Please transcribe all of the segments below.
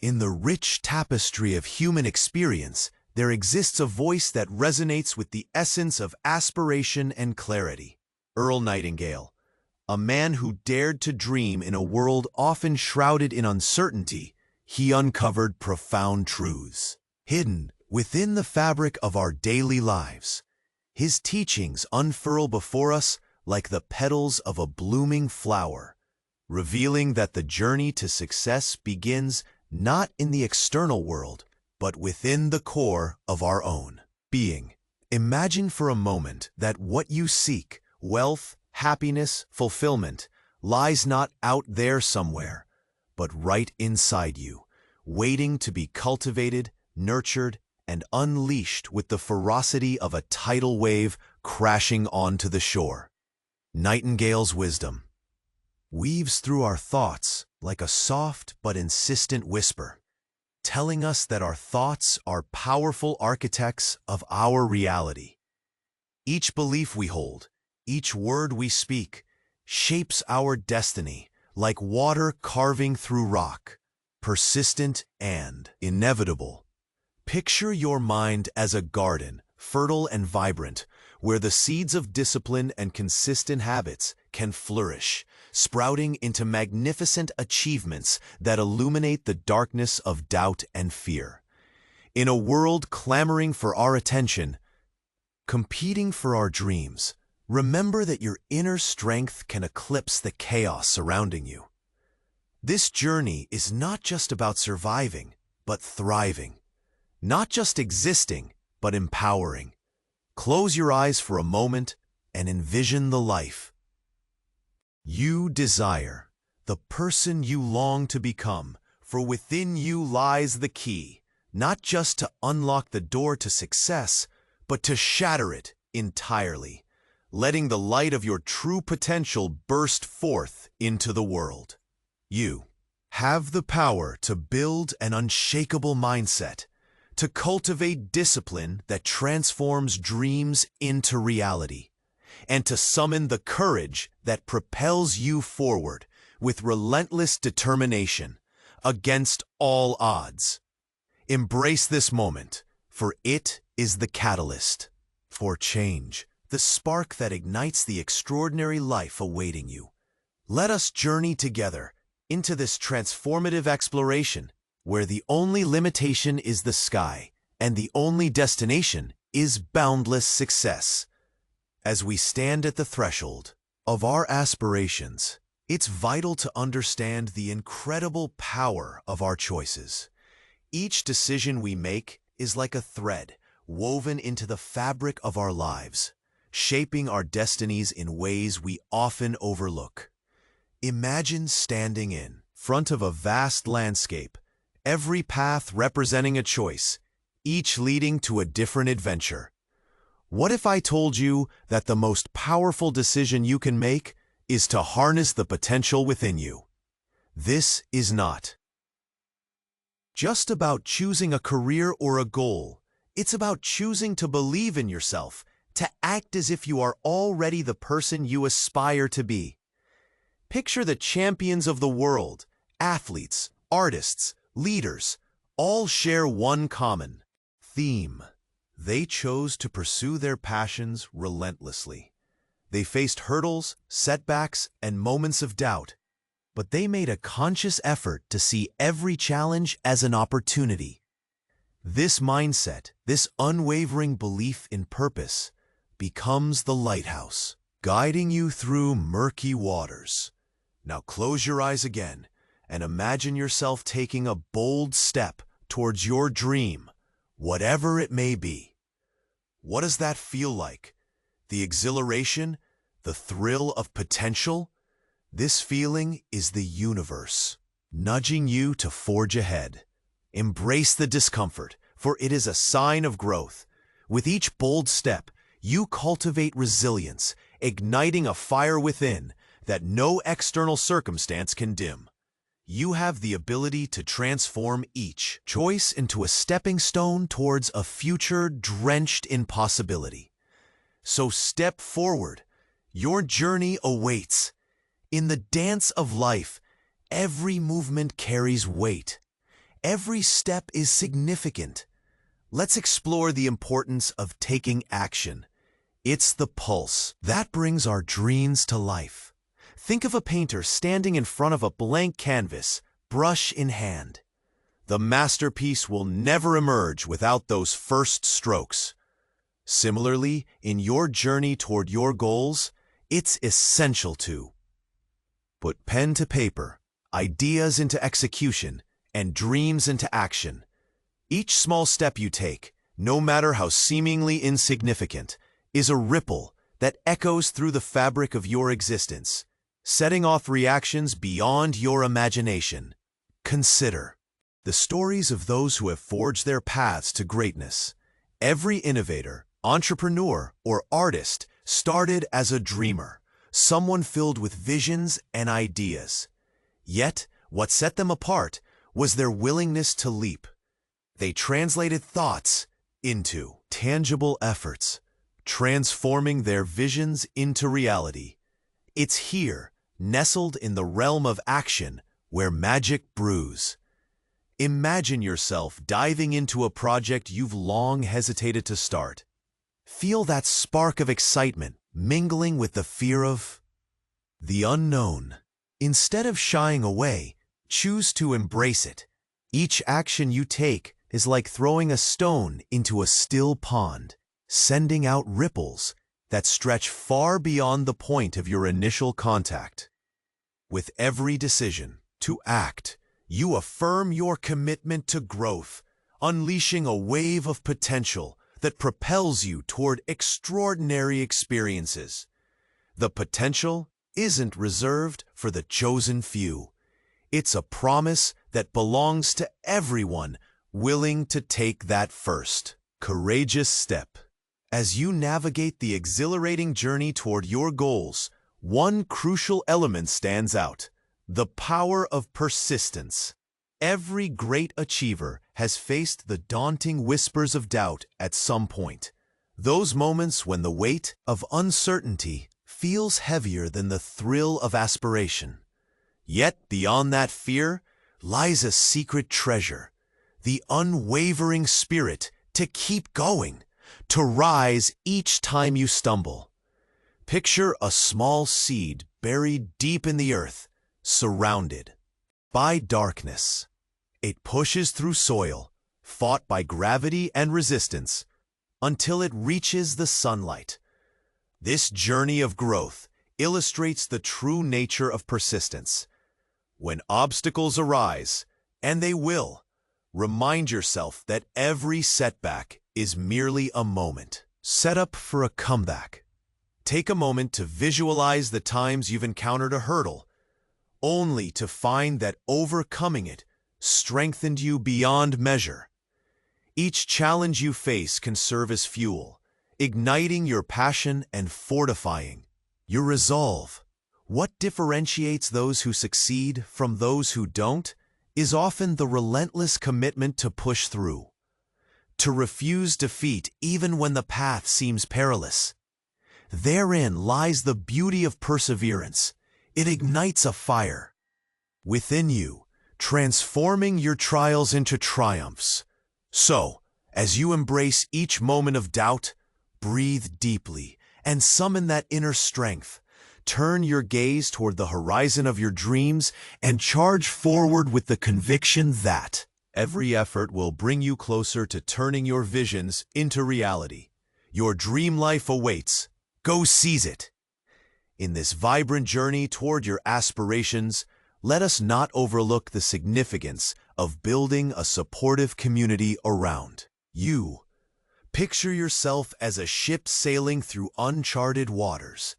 In the rich tapestry of human experience, there exists a voice that resonates with the essence of aspiration and clarity. Earl Nightingale, a man who dared to dream in a world often shrouded in uncertainty, he uncovered profound truths. Hidden within the fabric of our daily lives, his teachings unfurl before us like the petals of a blooming flower, revealing that the journey to success begins not in the external world, but within the core of our own being. Imagine for a moment that what you seek, wealth, happiness, fulfillment, lies not out there somewhere, but right inside you, waiting to be cultivated, nurtured, and unleashed with the ferocity of a tidal wave crashing onto the shore. Nightingale's wisdom weaves through our thoughts like a soft but insistent whisper, telling us that our thoughts are powerful architects of our reality. Each belief we hold, each word we speak, shapes our destiny like water carving through rock, persistent and inevitable. Picture your mind as a garden, fertile and vibrant, where the seeds of discipline and consistent habits can flourish, sprouting into magnificent achievements that illuminate the darkness of doubt and fear. In a world clamoring for our attention, competing for our dreams, remember that your inner strength can eclipse the chaos surrounding you. This journey is not just about surviving, but thriving. Not just existing, but empowering. Close your eyes for a moment and envision the life you desire, the person you long to become, for within you lies the key, not just to unlock the door to success, but to shatter it entirely, letting the light of your true potential burst forth into the world. You have the power to build an unshakable mindset, to cultivate discipline that transforms dreams into reality, and to summon the courage that propels you forward with relentless determination against all odds. Embrace this moment, for it is the catalyst for change, the spark that ignites the extraordinary life awaiting you. Let us journey together into this transformative exploration, where the only limitation is the sky, and the only destination is boundless success. As we stand at the threshold of our aspirations, it's vital to understand the incredible power of our choices. Each decision we make is like a thread woven into the fabric of our lives, shaping our destinies in ways we often overlook. Imagine standing in front of a vast landscape, every path representing a choice, each leading to a different adventure. What if I told you that the most powerful decision you can make is to harness the potential within you? This is not just about choosing a career or a goal. It's about choosing to believe in yourself, to act as if you are already the person you aspire to be. Picture the champions of the world, athletes, artists, leaders, all share one common theme. They chose to pursue their passions relentlessly. They faced hurdles, setbacks, and moments of doubt, but they made a conscious effort to see every challenge as an opportunity. This mindset, this unwavering belief in purpose, becomes the lighthouse, guiding you through murky waters. Now close your eyes again and imagine yourself taking a bold step towards your dream, whatever it may be. What does that feel like? The exhilaration, the thrill of potential? This feeling is the universe, nudging you to forge ahead. Embrace the discomfort, for it is a sign of growth. With each bold step, you cultivate resilience, igniting a fire within that no external circumstance can dim. You have the ability to transform each choice into a stepping stone towards a future drenched in possibility. So step forward. Your journey awaits. In the dance of life, every movement carries weight, Every step is significant. Let's explore the importance of taking action. It's the pulse that brings our dreams to life. Think of a painter standing in front of a blank canvas, brush in hand. The masterpiece will never emerge without those first strokes. Similarly, in your journey toward your goals, it's essential to put pen to paper, ideas into execution, and dreams into action. Each small step you take, no matter how seemingly insignificant, is a ripple that echoes through the fabric of your existence, setting off reactions beyond your imagination. Consider the stories of those who have forged their paths to greatness. Every innovator, entrepreneur, or artist started as a dreamer, someone filled with visions and ideas. Yet, what set them apart was their willingness to leap. They translated thoughts into tangible efforts, transforming their visions into reality. It's here, nestled in the realm of action, where magic brews. Imagine yourself diving into a project you've long hesitated to start. Feel that spark of excitement mingling with the fear of the unknown. Instead of shying away, choose to embrace it. Each action you take is like throwing a stone into a still pond, sending out ripples that stretch far beyond the point of your initial contact. With every decision to act, you affirm your commitment to growth, unleashing a wave of potential that propels you toward extraordinary experiences. The potential isn't reserved for the chosen few. It's a promise that belongs to everyone willing to take that first, courageous step. As you navigate the exhilarating journey toward your goals, one crucial element stands out: the power of persistence. Every great achiever has faced the daunting whispers of doubt at some point. Those moments when the weight of uncertainty feels heavier than the thrill of aspiration. Yet beyond that fear lies a secret treasure: the unwavering spirit to keep going, to rise each time you stumble. Picture a small seed buried deep in the earth, surrounded by darkness. It pushes through soil, fought by gravity and resistance, until it reaches the sunlight. This journey of growth illustrates the true nature of persistence. When obstacles arise, and they will, remind yourself that every setback is merely a moment, set up for a comeback. Take a moment to visualize the times you've encountered a hurdle, only to find that overcoming it strengthened you beyond measure. Each challenge you face can serve as fuel, igniting your passion and fortifying your resolve. What differentiates those who succeed from those who don't is often the relentless commitment to push through, to refuse defeat even when the path seems perilous. Therein lies the beauty of perseverance. It ignites a fire within you, transforming your trials into triumphs. So, as you embrace each moment of doubt, breathe deeply and summon that inner strength. Turn your gaze toward the horizon of your dreams and charge forward with the conviction that every effort will bring you closer to turning your visions into reality. Your dream life awaits. Go seize it. In this vibrant journey toward your aspirations, let us not overlook the significance of building a supportive community around you. Picture yourself as a ship sailing through uncharted waters.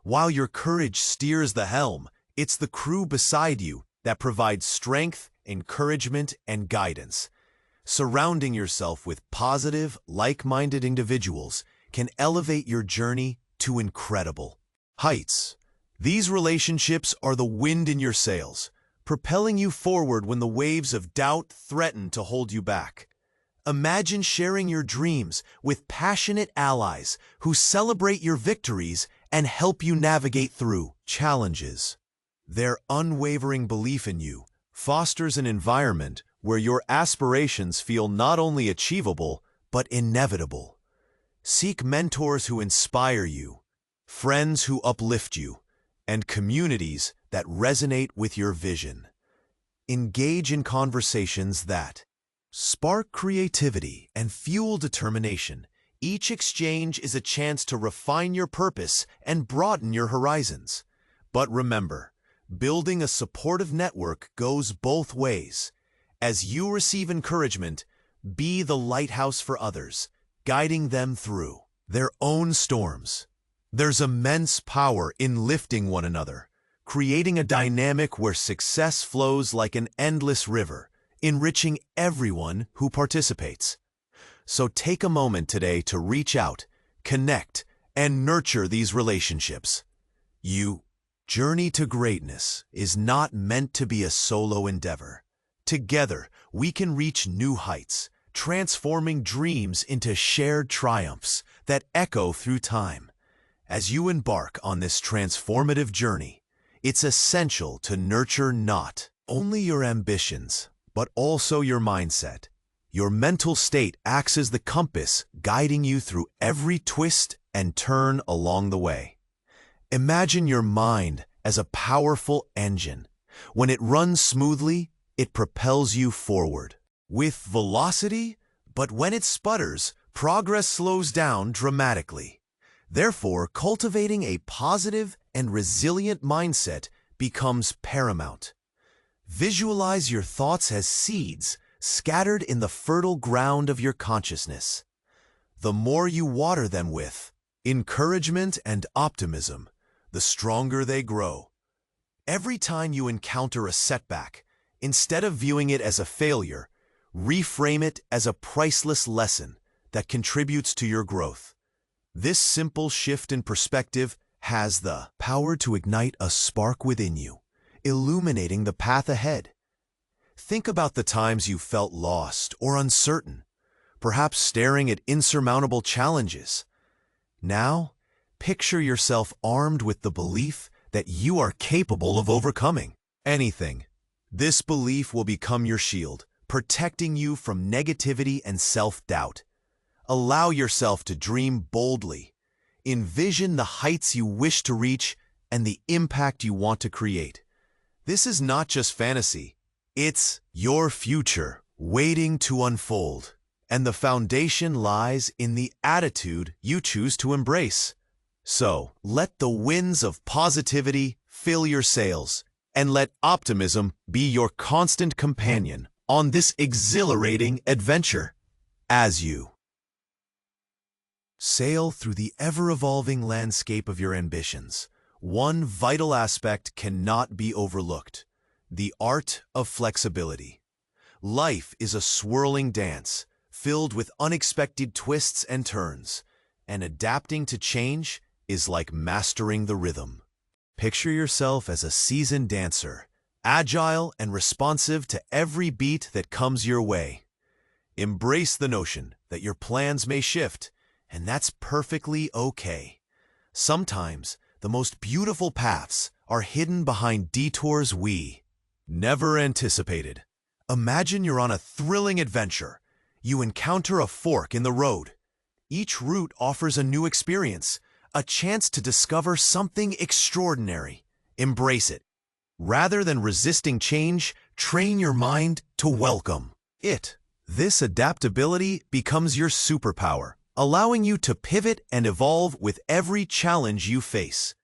While your courage steers the helm, it's the crew beside you that provides strength, encouragement, and guidance. Surrounding yourself with positive, like-minded individuals can elevate your journey to incredible heights. These relationships are the wind in your sails, propelling you forward when the waves of doubt threaten to hold you back. Imagine sharing your dreams with passionate allies who celebrate your victories and help you navigate through challenges. Their unwavering belief in you fosters an environment where your aspirations feel not only achievable, but inevitable. Seek mentors who inspire you, friends who uplift you, and communities that resonate with your vision. Engage in conversations that spark creativity and fuel determination. Each exchange is a chance to refine your purpose and broaden your horizons. But remember, building a supportive network goes both ways. As you receive encouragement, be the lighthouse for others, guiding them through their own storms. There's immense power in lifting one another, creating a dynamic where success flows like an endless river, enriching everyone who participates. So take a moment today to reach out, connect, and nurture these relationships. Your journey to greatness is not meant to be a solo endeavor. Together, we can reach new heights, transforming dreams into shared triumphs that echo through time. As you embark on this transformative journey, it's essential to nurture not only your ambitions, but also your mindset. Your mental state acts as the compass, guiding you through every twist and turn along the way. Imagine your mind as a powerful engine. When it runs smoothly, it propels you forward with velocity, but when it sputters, progress slows down dramatically. Therefore, cultivating a positive and resilient mindset becomes paramount. Visualize your thoughts as seeds scattered in the fertile ground of your consciousness. The more you water them with encouragement and optimism, the stronger they grow. Every time you encounter a setback, instead of viewing it as a failure, reframe it as a priceless lesson that contributes to your growth. This simple shift in perspective has the power to ignite a spark within you, illuminating the path ahead. Think about the times you felt lost or uncertain, perhaps staring at insurmountable challenges. Now, picture yourself armed with the belief that you are capable of overcoming anything. This belief will become your shield, protecting you from negativity and self-doubt. Allow yourself to dream boldly. Envision the heights you wish to reach and the impact you want to create. This is not just fantasy. It's your future waiting to unfold, and the foundation lies in the attitude you choose to embrace. So, let the winds of positivity fill your sails, and let optimism be your constant companion on this exhilarating adventure. As you sail through the ever-evolving landscape of your ambitions, one vital aspect cannot be overlooked: the art of flexibility. Life is a swirling dance, filled with unexpected twists and turns, and adapting to change is like mastering the rhythm. Picture yourself as a seasoned dancer, agile and responsive to every beat that comes your way. Embrace the notion that your plans may shift, and that's perfectly okay. Sometimes, the most beautiful paths are hidden behind detours we never anticipated. Imagine you're on a thrilling adventure. You encounter a fork in the road. Each route offers a new experience, a chance to discover something extraordinary. Embrace it. Rather than resisting change, train your mind to welcome it. This adaptability becomes your superpower, allowing you to pivot and evolve with every challenge you face.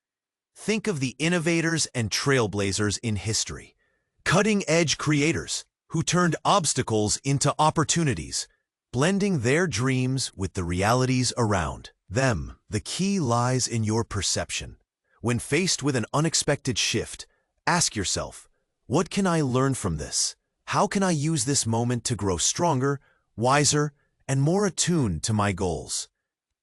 Think of the innovators and trailblazers in history, cutting-edge creators who turned obstacles into opportunities, blending their dreams with the realities around them. The key lies in your perception. When faced with an unexpected shift, ask yourself, what can I learn from this? How can I use this moment to grow stronger, wiser, and more attuned to my goals?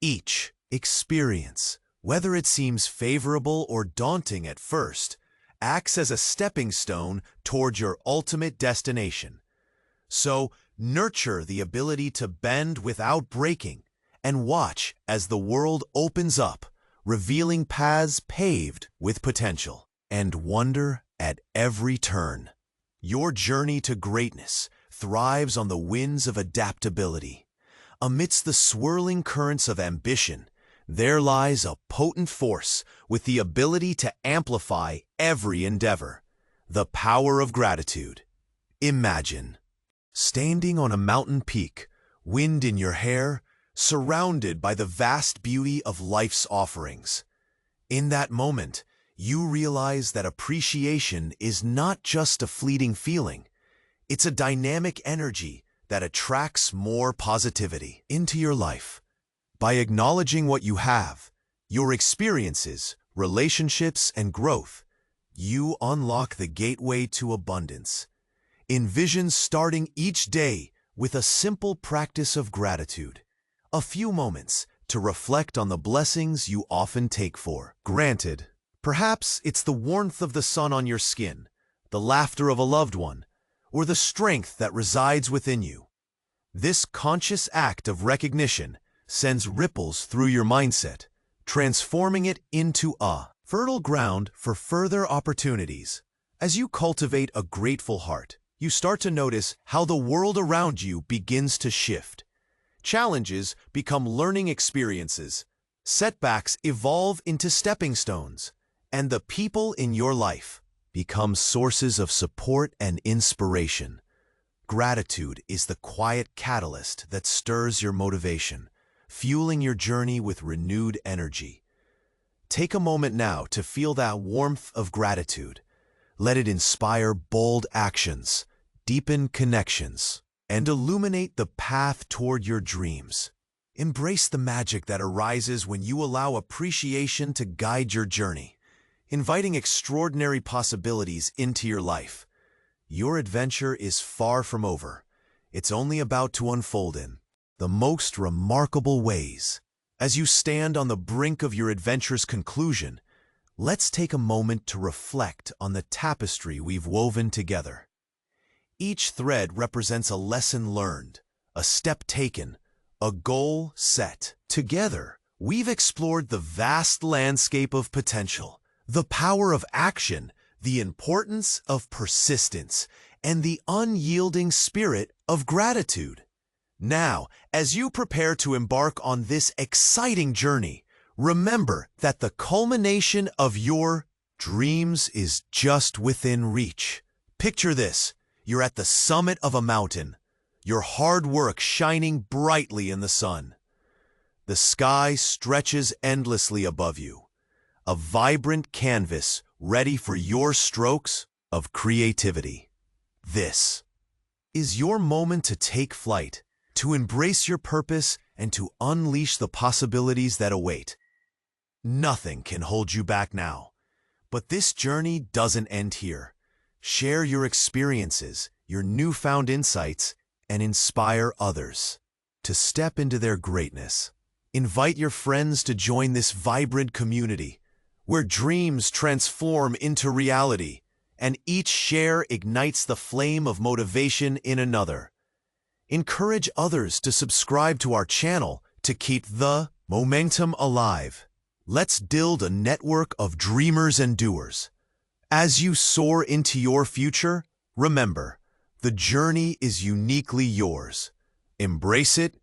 Each experience, whether it seems favorable or daunting at first, acts as a stepping stone toward your ultimate destination. So, nurture the ability to bend without breaking, and watch as the world opens up, revealing paths paved with potential, and wonder at every turn. Your journey to greatness, thrives on the winds of adaptability. Amidst the swirling currents of ambition, there lies a potent force with the ability to amplify every endeavor: the power of gratitude. Imagine standing on a mountain peak, wind in your hair, surrounded by the vast beauty of life's offerings. In that moment, you realize that appreciation is not just a fleeting feeling. It's a dynamic energy that attracts more positivity into your life. By acknowledging what you have, your experiences, relationships, and growth, you unlock the gateway to abundance. Envision starting each day with a simple practice of gratitude. A few moments to reflect on the blessings you often take for granted. Perhaps it's the warmth of the sun on your skin, the laughter of a loved one, or the strength that resides within you. This conscious act of recognition sends ripples through your mindset, transforming it into a fertile ground for further opportunities. As you cultivate a grateful heart, you start to notice how the world around you begins to shift. Challenges become learning experiences, setbacks evolve into stepping stones, and the people in your life become sources of support and inspiration. Gratitude is the quiet catalyst that stirs your motivation, fueling your journey with renewed energy. Take a moment now to feel that warmth of gratitude. Let it inspire bold actions, deepen connections, and illuminate the path toward your dreams. Embrace the magic that arises when you allow appreciation to guide your journey, inviting extraordinary possibilities into your life. Your adventure is far from over. It's only about to unfold in the most remarkable ways. As you stand on the brink of your adventure's conclusion, let's take a moment to reflect on the tapestry we've woven together. Each thread represents a lesson learned, a step taken, a goal set. Together, we've explored the vast landscape of potential, the power of action, the importance of persistence, and the unyielding spirit of gratitude. Now, as you prepare to embark on this exciting journey, remember that the culmination of your dreams is just within reach. Picture this. You're at the summit of a mountain, your hard work shining brightly in the sun. The sky stretches endlessly above you, a vibrant canvas ready for your strokes of creativity. This is your moment to take flight, to embrace your purpose, and to unleash the possibilities that await. Nothing can hold you back now. But this journey doesn't end here. Share your experiences, your newfound insights, and inspire others to step into their greatness. Invite your friends to join this vibrant community, where dreams transform into reality, and each share ignites the flame of motivation in another. Encourage others to subscribe to our channel to keep the momentum alive. Let's build a network of dreamers and doers. As you soar into your future, remember, the journey is uniquely yours. Embrace it,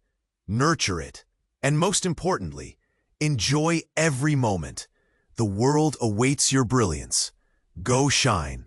nurture it, and most importantly, enjoy every moment. The world awaits your brilliance. Go shine.